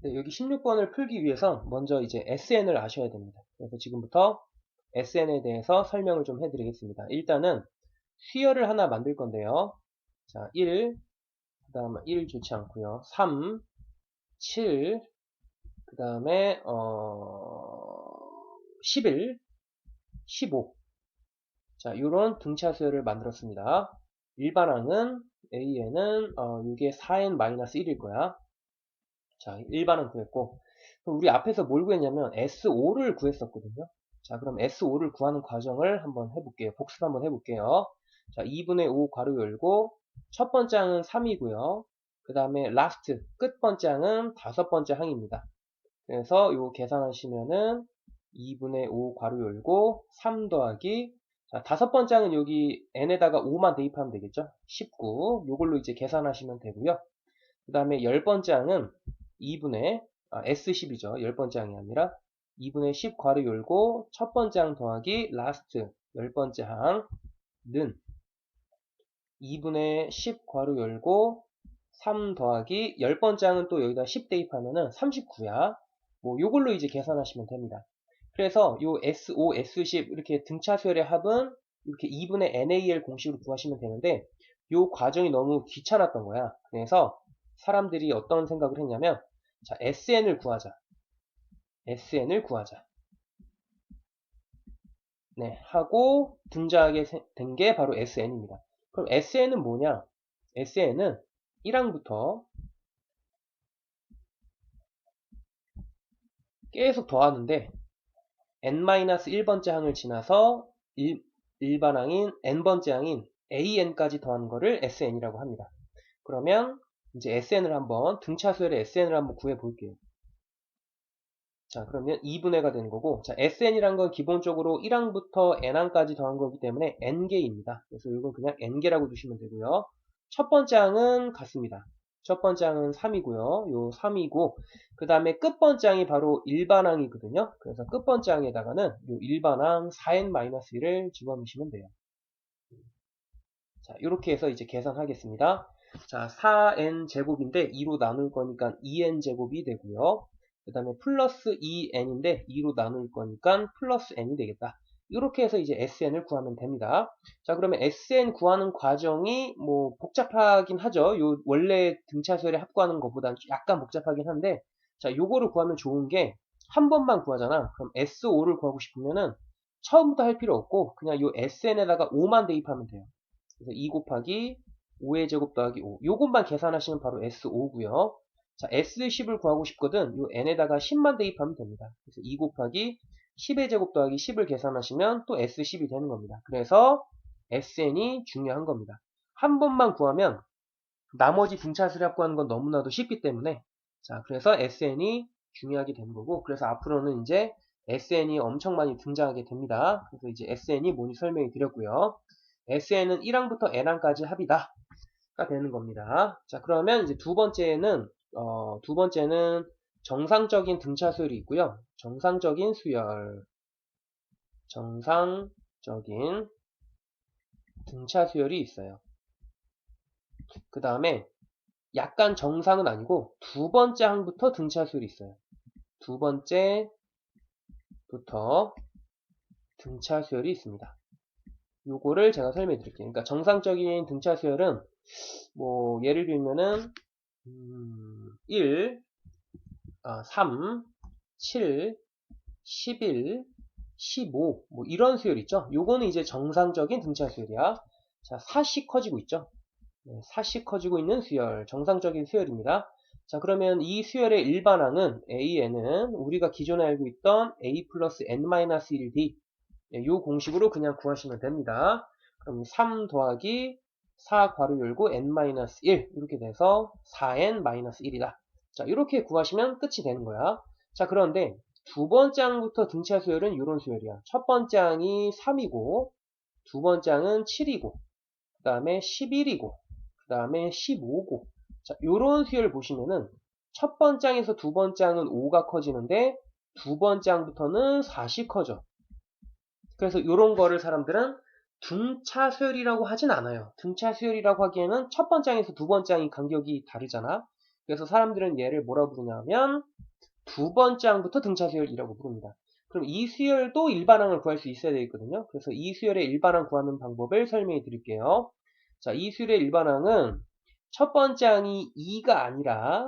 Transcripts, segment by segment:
네, 여기 16번을 풀기 위해서 먼저 이제 SN을 아셔야 됩니다. 그래서 지금부터 SN에 대해서 설명을 좀 해드리겠습니다. 일단은 수열을 하나 만들 건데요. 자, 1, 그 다음에 1 좋지 않고요. 3, 7, 그 다음에 11, 15. 자, 요런 등차 수열을 만들었습니다. 일반항은 AN은 이게 4n-1일 거야. 자, 일반항 구했고, 그럼 우리 앞에서 뭘 구했냐면 S5를 구했었거든요. 자, 그럼 S5를 구하는 과정을 한번 해볼게요. 복습 한번 해볼게요. 자, 2분의 5 괄호 열고, 첫 번째 항은 3이고요. 그 다음에 라스트, 끝 번째 항은 다섯 번째 항입니다. 그래서 이거 계산하시면은 2분의 5 괄호 열고, 3 더하기, 자, 다섯 번째 항은 여기 n에다가 5만 대입하면 되겠죠? 19. 요걸로 이제 계산하시면 되고요. 그 다음에 열 번째 항은 2분의 S10이죠. 열 번째 항이 아니라 2분의 10 괄호 열고 첫 번째 항 더하기 라스트 열 번째 항는 2분의 10 괄호 열고 3 더하기 열 번째 항은 또 여기다 10 대입하면은 39야. 뭐 요걸로 이제 계산하시면 됩니다. 그래서 요 S5, S10 이렇게 등차 수열의 합은 이렇게 2분의 NaL 공식으로 구하시면 되는데 요 과정이 너무 귀찮았던 거야. 그래서 사람들이 어떤 생각을 했냐면 자, SN을 구하자. SN을 구하자. 네, 하고 등장하게 된 게 바로 SN입니다. 그럼 SN은 뭐냐? SN은 1항부터 계속 더하는데 n-1번째 항을 지나서 일반항인 n번째 항인 AN까지 더하는 거를 SN이라고 합니다. 그러면 이제 SN을 한번 등차 수열의 SN을 한번 구해 볼게요. 자, 그러면 2분의가 되는 거고, 자, SN이란 건 기본적으로 1항부터 n항까지 더한 거기 때문에 n개입니다. 그래서 이건 그냥 n개라고 두시면 되고요. 첫 번째 항은 같습니다. 첫 번째 항은 3이고요. 요 3이고, 그 다음에 끝 번째 항이 바로 일반항이거든요. 그래서 끝 번째 항에다가는 요 일반항 4n-1을 집어넣으시면 돼요. 자, 이렇게 해서 이제 계산하겠습니다. 자, 4n 제곱인데 2로 나눌 거니까 2n 제곱이 되고요. 그 다음에 플러스 2n인데 2로 나눌 거니까 플러스 n이 되겠다. 이렇게 해서 이제 SN을 구하면 됩니다. 자, 그러면 SN 구하는 과정이 뭐 복잡하긴 하죠. 요 원래 등차수열에 합구하는 것보다는 약간 복잡하긴 한데, 자, 요거를 구하면 좋은 게 한 번만 구하잖아. 그럼 S5를 구하고 싶으면은 처음부터 할 필요 없고 그냥 요 SN에다가 5만 대입하면 돼요. 그래서 2 곱하기 5의 제곱 더하기 5. 요것만 계산하시면 바로 S5고요. 자, S10을 구하고 싶거든. 요 n에다가 10만 대입하면 됩니다. 그래서 2 곱하기 10의 제곱 더하기 10을 계산하시면 또 S10이 되는 겁니다. 그래서 SN이 중요한 겁니다. 한 번만 구하면 나머지 등차수를 구하는 건 너무나도 쉽기 때문에 자, 그래서 SN이 중요하게 되는 거고 그래서 앞으로는 이제 SN이 엄청 많이 등장하게 됩니다. 그래서 이제 SN이 뭔지 설명해 드렸고요. SN은 1항부터 n항까지 합이다. 가 되는 겁니다. 자, 그러면 이제 두 번째는 정상적인 등차 수열이 있고요. 정상적인 등차 수열이 있어요. 그 다음에 약간 정상은 아니고 두 번째 항부터 등차 수열이 있어요. 두 번째부터 등차 수열이 있습니다. 요거를 제가 설명해 드릴게요. 그러니까 정상적인 등차 수열은 뭐 예를 들면은 1, 3, 7, 11, 15, 뭐 이런 수열 있죠? 요거는 이제 정상적인 등차 수열이야. 자, 4씩 커지고 있죠? 네, 4씩 커지고 있는 수열, 정상적인 수열입니다. 자, 그러면 이 수열의 일반항은 AN은 우리가 기존에 알고 있던 A 플러스 N-1D 요 공식으로 그냥 구하시면 됩니다. 그럼 3 더하기 4 괄호 열고 N-1 이렇게 돼서 4N-1이다. 자, 이렇게 구하시면 끝이 되는 거야. 자, 그런데 두 번째 항부터 등차 수열은 이런 수열이야. 첫 번째 항이 3이고, 두 번째 항은 7이고, 그 다음에 11이고, 그 다음에 15고. 자, 요런 수열 보시면은 첫 번째 항에서 두 번째 항은 5가 커지는데, 두 번째 항부터는 4씩 커져. 그래서 이런 거를 사람들은 등차 수열이라고 하진 않아요. 등차 수열이라고 하기에는 첫 번째 항에서 두 번째 항이 간격이 다르잖아. 그래서 사람들은 얘를 뭐라 부르냐면 두 번째 항부터 등차 수열이라고 부릅니다. 그럼 이 수열도 일반항을 구할 수 있어야 되겠거든요. 그래서 이 수열의 일반항 구하는 방법을 설명해 드릴게요. 자, 이 수열의 일반항은 첫 번째 항이 2가 아니라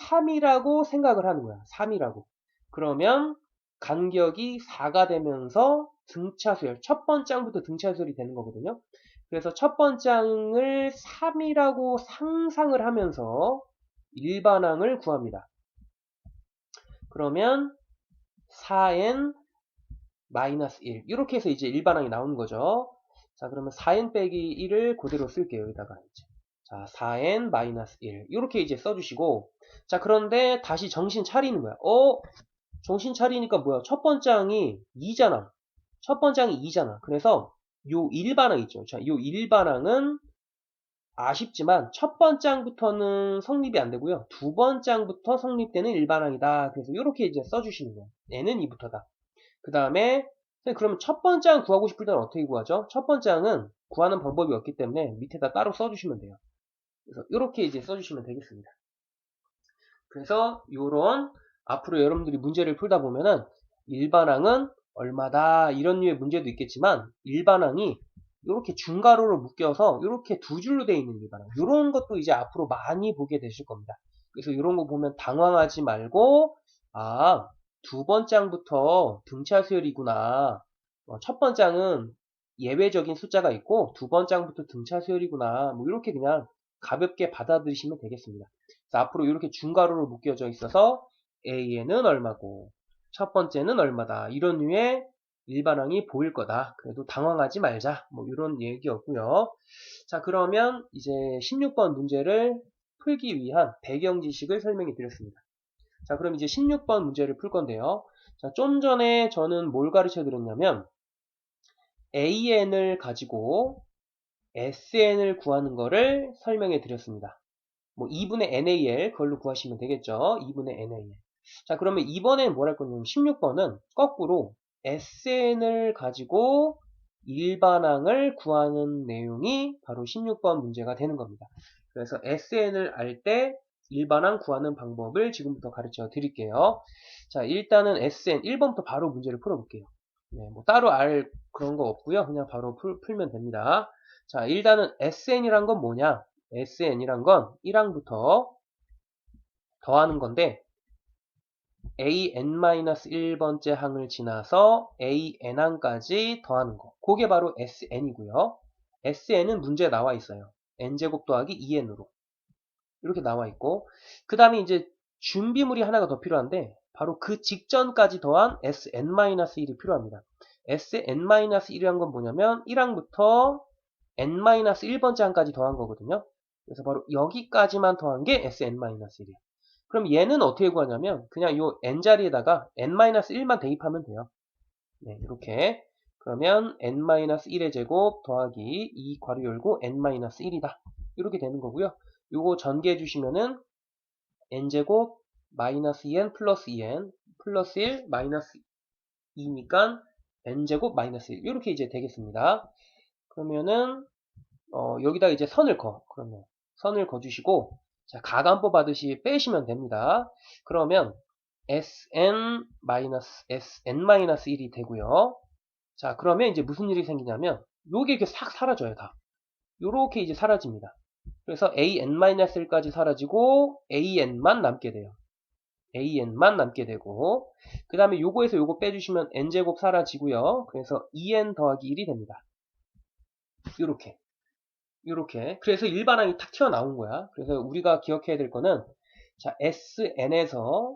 3이라고 생각을 하는 거야. 3이라고. 그러면 간격이 4가 되면서 등차 수열, 첫 번째 항부터 등차 수열이 되는 거거든요. 그래서 첫 번째 항을 3이라고 상상을 하면서 일반항을 구합니다. 그러면 4n 마이너스 1 이렇게 해서 이제 일반항이 나오는 거죠. 자, 그러면 4n 빼기 1을 그대로 쓸게요. 여기다가 이제. 자, 4n 마이너스 1 이렇게 이제 써주시고, 자, 그런데 다시 정신 차리는 거야. 정신 차리니까 뭐야? 첫 번째 항이 2잖아. 첫 번째 항이 2잖아. 그래서 요 일반항 있죠. 자, 요 일반항은 아쉽지만 첫 번째 항부터는 성립이 안 되고요. 두 번째 항부터 성립되는 일반항이다. 그래서 이렇게 이제 써주시는 거예요. n은 2부터다. 그 다음에 그러면 첫 번째 항 구하고 싶을 때는 어떻게 구하죠? 첫 번째 항은 구하는 방법이 없기 때문에 밑에다 따로 써주시면 돼요. 그래서 이렇게 이제 써주시면 되겠습니다. 그래서 요런 앞으로 여러분들이 문제를 풀다 보면은 일반항은 얼마다 이런 류의 문제도 있겠지만 일반항이 이렇게 중괄호로 묶여서 이렇게 두 줄로 되어 있는 일반항 이런 것도 이제 앞으로 많이 보게 되실 겁니다. 그래서 이런 거 보면 당황하지 말고 두 번째 항부터 등차 수열이구나. 첫 번째 항은 예외적인 숫자가 있고 두 번째 항부터 등차 수열이구나. 뭐 이렇게 그냥 가볍게 받아들이시면 되겠습니다. 앞으로 이렇게 중괄호로 묶여져 있어서 AN은 얼마고 첫 번째는 얼마다 이런 류의 일반항이 보일 거다. 그래도 당황하지 말자. 뭐 이런 얘기였고요. 자, 그러면 이제 16번 문제를 풀기 위한 배경 지식을 설명해 드렸습니다. 자, 그럼 이제 16번 문제를 풀 건데요. 자, 좀 전에 저는 뭘 가르쳐 드렸냐면 AN을 가지고 SN을 구하는 거를 설명해 드렸습니다. 뭐 2분의 NAL 그걸로 구하시면 되겠죠. 2분의 NAL. 자, 그러면 이번엔 뭘 할 거냐면 16번은 거꾸로 SN을 가지고 일반항을 구하는 내용이 바로 16번 문제가 되는 겁니다. 그래서 SN을 알 때 일반항 구하는 방법을 지금부터 가르쳐 드릴게요. 자, 일단은 SN 1번부터 바로 문제를 풀어볼게요. 네, 뭐 따로 알 그런 거 없고요. 그냥 바로 풀면 됩니다. 자, 일단은 SN이란 건 뭐냐? SN이란 건 1항부터 더하는 건데 AN-1번째 항을 지나서 AN항까지 더하는 거. 그게 바로 SN이고요. SN은 문제에 나와 있어요. n제곱 더하기 2n으로. 이렇게 나와 있고 그 다음에 이제 준비물이 하나가 더 필요한데 바로 그 직전까지 더한 SN-1이 필요합니다. SN-1이란 건 뭐냐면 1항부터 N-1번째 항까지 더한 거거든요. 그래서 바로 여기까지만 더한 게 SN-1이에요. 그럼 얘는 어떻게 구하냐면 그냥 요 N자리에다가 N-1만 대입하면 돼요. 네, 이렇게. 그러면 N-1의 제곱 더하기 2 괄호 열고 N-1이다. 이렇게 되는 거고요. 요거 전개해 주시면은 N제곱 마이너스 2N 플러스 2N 플러스 1 마이너스 2니까 N제곱 마이너스 1 이렇게 이제 되겠습니다. 그러면은 여기다 이제 선을 그러면 선을 그어주시고 자, 가간법 하듯이 빼시면 됩니다. 그러면 SN-1이 되고요. 자, 그러면 이제 무슨 일이 생기냐면 요게 이렇게 싹 사라져요, 다. 요렇게 이제 사라집니다. 그래서 AN-1까지 사라지고 AN만 남게 돼요. AN만 남게 되고 그 다음에 요거에서 요거 빼주시면 N제곱 사라지고요. 그래서 2N 더하기 1이 됩니다. 요렇게. 그래서 일반항이 탁 튀어나온 거야. 그래서 우리가 기억해야 될 거는 자, SN에서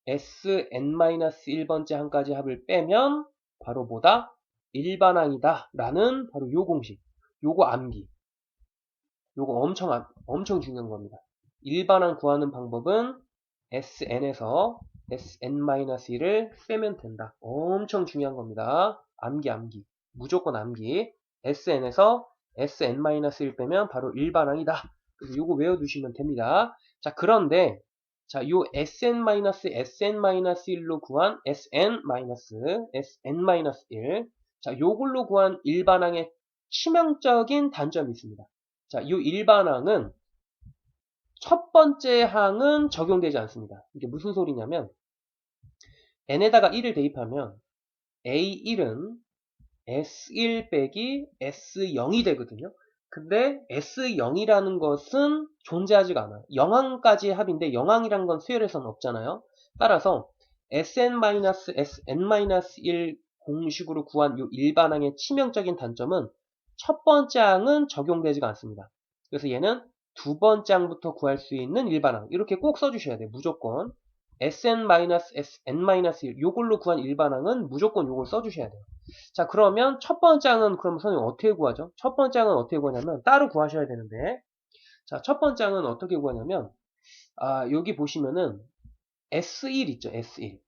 SN-1번째 항까지 합을 빼면 바로 뭐다? 일반항이다 라는 바로 요 공식. 요거 암기. 요거 엄청 중요한 겁니다. 일반항 구하는 방법은 SN에서 SN-1을 빼면 된다. 엄청 중요한 겁니다. 암기. 무조건 암기. SN에서 SN-1 빼면 바로 일반항이다. 그래서 요거 외워두시면 됩니다. 자, 그런데 자, 요 SN-SN-1로 구한 SN-1. 자, 요걸로 구한 일반항의 치명적인 단점이 있습니다. 자, 이 일반항은 첫 번째 항은 적용되지 않습니다. 이게 무슨 소리냐면 n에다가 1을 대입하면 A1은 S1 빼기 S0이 되거든요. 근데 S0이라는 것은 존재하지가 않아요. 영항까지의 합인데 영항이란 건 수열에서는 없잖아요. 따라서 Sn-Sn-1 공식으로 구한 이 일반항의 치명적인 단점은 첫 번째 항은 적용되지가 않습니다. 그래서 얘는 두 번째 항부터 구할 수 있는 일반항 이렇게 꼭 써주셔야 돼요. 무조건 Sn-Sn-1 요걸로 구한 일반항은 무조건 요걸 써주셔야 돼요. 자, 그러면 첫 번째 항은 그럼 선생님 어떻게 구하죠? 첫 번째 항은 어떻게 구하냐면 따로 구하셔야 되는데 자, 첫 번째 항은 어떻게 구하냐면 여기 보시면은 S1 있죠, S1.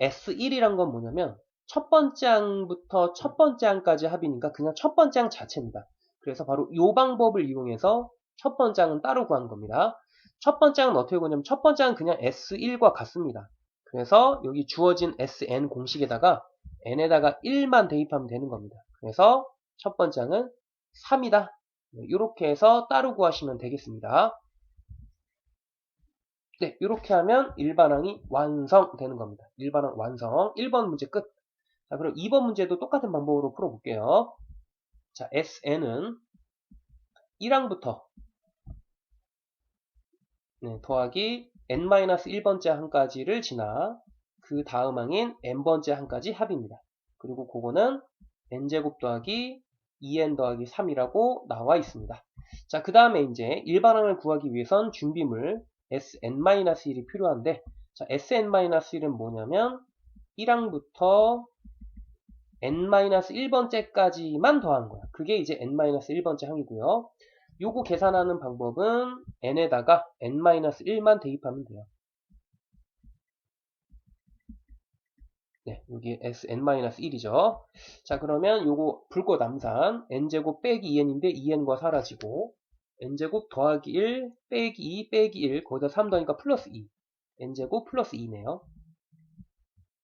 S1이란 건 뭐냐면 첫 번째 항부터 첫 번째 항까지 합이니까 그냥 첫 번째 항 자체입니다. 그래서 바로 이 방법을 이용해서 첫 번째 항은 따로 구하는 겁니다. 첫 번째 항은 어떻게 구하냐면 첫 번째 항은 그냥 S1과 같습니다. 그래서 여기 주어진 Sn 공식에다가 n에다가 1만 대입하면 되는 겁니다. 그래서 첫 번째 항은 3이다. 이렇게 해서 따로 구하시면 되겠습니다. 네, 이렇게 하면 일반항이 완성되는 겁니다. 일반항 완성. 1번 문제 끝. 자, 그럼 2번 문제도 똑같은 방법으로 풀어볼게요. 자, Sn은 1항부터 더하기 n-1번째 항까지를 지나 그 다음 항인 n번째 항까지 합입니다. 그리고 그거는 n제곱 더하기 2n 더하기 3이라고 나와 있습니다. 자, 그 다음에 이제 일반항을 구하기 위해선 준비물 Sn-1이 필요한데 자, Sn-1은 뭐냐면 1항부터 n-1번째까지만 더한 거야. 그게 이제 n-1번째 항이고요. 요거 계산하는 방법은 n에다가 n-1만 대입하면 돼요. 네, 여기 Sn-1이죠. 자, 그러면 요거 불꽃 암산 n제곱 빼기 2n인데 2n과 사라지고 n제곱 더하기 1 빼기 2 빼기 1 거기다 3 더하니까 플러스 2 n제곱 플러스 2네요.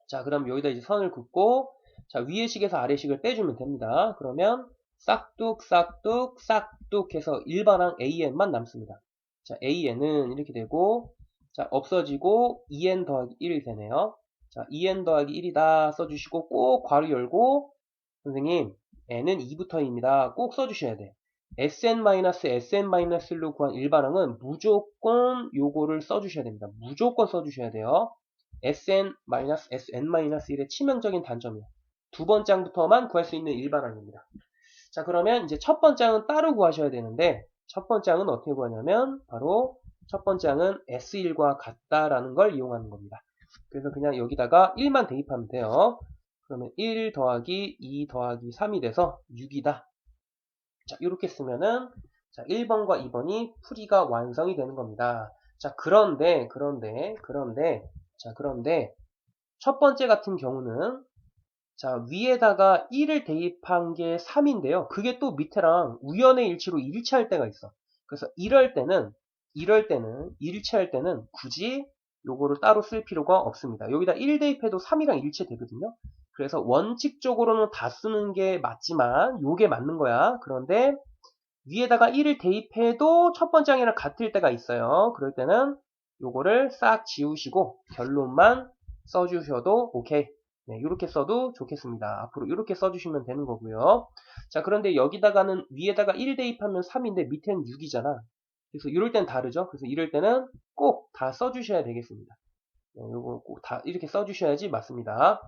자, 그럼 여기다 이제 선을 긋고 자, 위의 식에서 아래 식을 빼주면 됩니다. 그러면 싹둑 싹둑 싹둑 해서 일반항 AN만 남습니다. 자, AN은 이렇게 되고 자, 없어지고 2N 더하기 1이 되네요. 자, 2N 더하기 1이다 써주시고 꼭 괄호 열고 선생님 N은 2부터입니다. 꼭 써주셔야 돼. Sn-Sn-1로 구한 일반항은 무조건 요거를 써주셔야 됩니다. 무조건 써주셔야 돼요. Sn-Sn-1의 치명적인 단점이에요. 두 번째 항부터만 구할 수 있는 일반항입니다. 자, 그러면 이제 첫 번째 항은 따로 구하셔야 되는데 첫 번째 항은 어떻게 구하냐면 바로 첫 번째 항은 S1과 같다라는 걸 이용하는 겁니다. 그래서 그냥 여기다가 1만 대입하면 돼요. 그러면 1 더하기 2 더하기 3이 돼서 6이다. 자, 이렇게 쓰면은 자, 1번과 2번이 풀이가 완성이 되는 겁니다. 자, 그런데 첫 번째 같은 경우는 자, 위에다가 1을 대입한 게 3인데요. 그게 또 밑에랑 우연의 일치로 일치할 때가 있어. 그래서 이럴 때는 일치할 때는 굳이 요거를 따로 쓸 필요가 없습니다. 여기다 1 대입해도 3이랑 일치되거든요. 그래서 원칙적으로는 다 쓰는 게 맞지만 요게 맞는 거야. 그런데 위에다가 1을 대입해도 첫 번째 항이랑 같을 때가 있어요. 그럴 때는 요거를 싹 지우시고 결론만 써주셔도 오케이. 네, 이렇게 써도 좋겠습니다. 앞으로 이렇게 써주시면 되는 거고요. 자, 그런데 여기다가는 위에다가 1 대입하면 3인데 밑에는 6이잖아. 그래서 이럴 땐 다르죠. 그래서 이럴 때는 꼭 다 써주셔야 되겠습니다. 네, 요거 꼭 다 이렇게 써주셔야지 맞습니다.